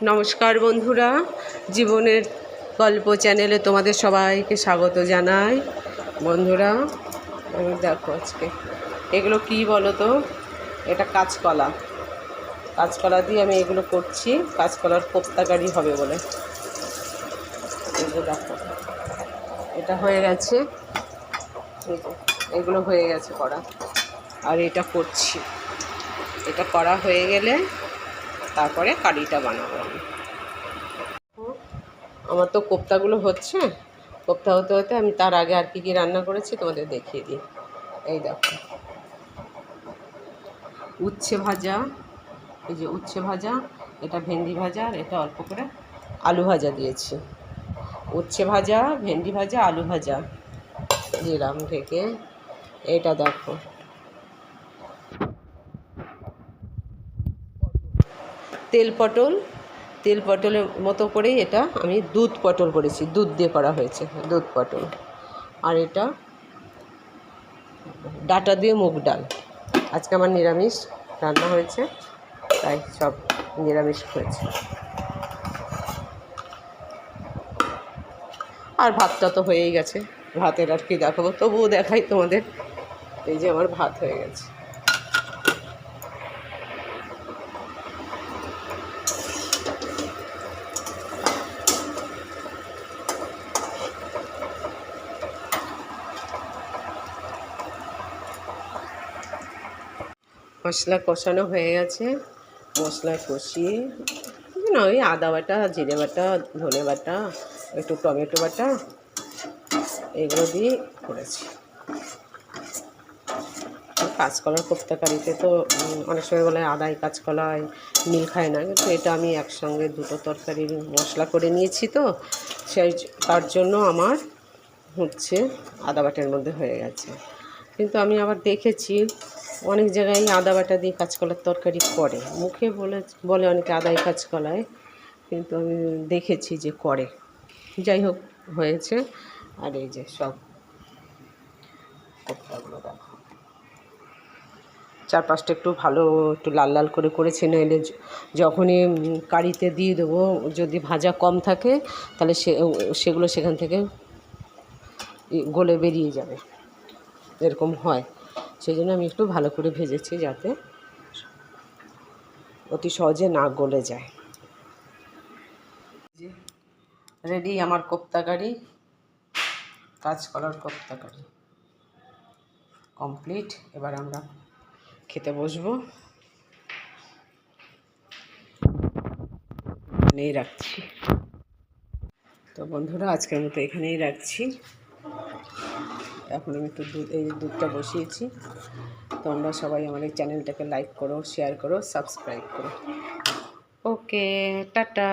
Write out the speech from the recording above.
নমস্কার বন্ধুরা, জীবনের গল্প চ্যানেলে তোমাদের সবাইকে স্বাগত জানাই। বন্ধুরা, দেখো আজকে এগুলো কি বলো তো, এটা কাঁচকলা। কাঁচকলা দিয়ে আমি এগুলো করছি, কাঁচকলার কোপ্তাকারি হবে বলে। এগুলো দেখো, এটা হয়ে গেছে, এগুলো হয়ে গেছে করা, আর এটা করছি। এটা করা হয়ে গেলে তারপরে কারিটা বানাবো আমি। আমার তো কোপ্তাগুলো হচ্ছে, কোপ্তা হতে হতে আমি তার আগে আর কি রান্না করেছি তোমাদের দেখিয়ে দিই। এই দেখো, উচ্ছে ভাজা, এই যে উচ্ছে ভাজা, এটা ভেন্ডি ভাজা, আর এটা অল্প করে আলু ভাজা দিয়েছি। উচ্ছে ভাজা, ভেন্ডি ভাজা, আলু ভাজা দিলাম ঢেকে। এটা দেখো তেল পটল, তেল পটলের মতো করেই এটা আমি দুধ পটল করেছি, দুধ দিয়ে করা হয়েছে দুধ পটল। আর এটা ডাঁটা দিয়ে মুগ ডাল। আজকে আমার নিরামিষ রান্না হয়েছে, তাই সব নিরামিষ হয়েছে। আর ভাতটা তো হয়েই গেছে, ভাতের আর কি দেখাবো, তবুও দেখাই তোমাদের। এই যে আমার ভাত হয়ে গেছে। মশলা কষানো হয়ে গেছে, মশলা কষিয়ে না ওই আদা বাটা, জিরে বাটা, ধনে বাটা, একটু টমেটো বাটা, এগুলো দিয়ে করেছি। কাঁচকলার কোপ্তাকারিতে তো অনেক সময় বলে আদায় কাঁচকলায় মিল খায় না, কিন্তু এটা আমি একসঙ্গে দুটো তরকারির মশলা করে নিয়েছি, তো সেই তার জন্য আমার হচ্ছে আদা বাটার মধ্যে হয়ে গেছে। কিন্তু আমি আবার দেখেছি অনেক জায়গায় আদা বাটা দিয়ে কাঁচকলার তরকারি করে, মুখে বলে অনেকে আদায় কাঁচকলায়, কিন্তু আমি দেখেছি যে করে। যাই হোক, হয়েছে। আর এই যে সব কোপ্তাগুলো দেখো, চারপাশটা একটু ভালো একটু লাল লাল করে করেছি, নইলে যখনই কারিতে দিয়ে দেবো যদি ভাজা কম থাকে তাহলে সেগুলো সেখান থেকে গলে বেরিয়ে যাবে, এরকম হয়। সেই জন্য আমি একটু ভালো করে ভেজেছি যাতে অতি সহজে না গলে যায়। রেডি আমার কোপ্তাকারি, কাঁচকলার কোপ্তাকারি কমপ্লিট। এবার আমরা খেতে বসবো। এখানেই রাখছি। তো বন্ধুরা, আজকের মতো এখানেই রাখছি। এখন আমি একটু এই দুধটা বসিয়েছি। তোমরা সবাই আমার এই চ্যানেলটাকে লাইক করো, শেয়ার করো, সাবস্ক্রাইব করো। ওকে, টাটা।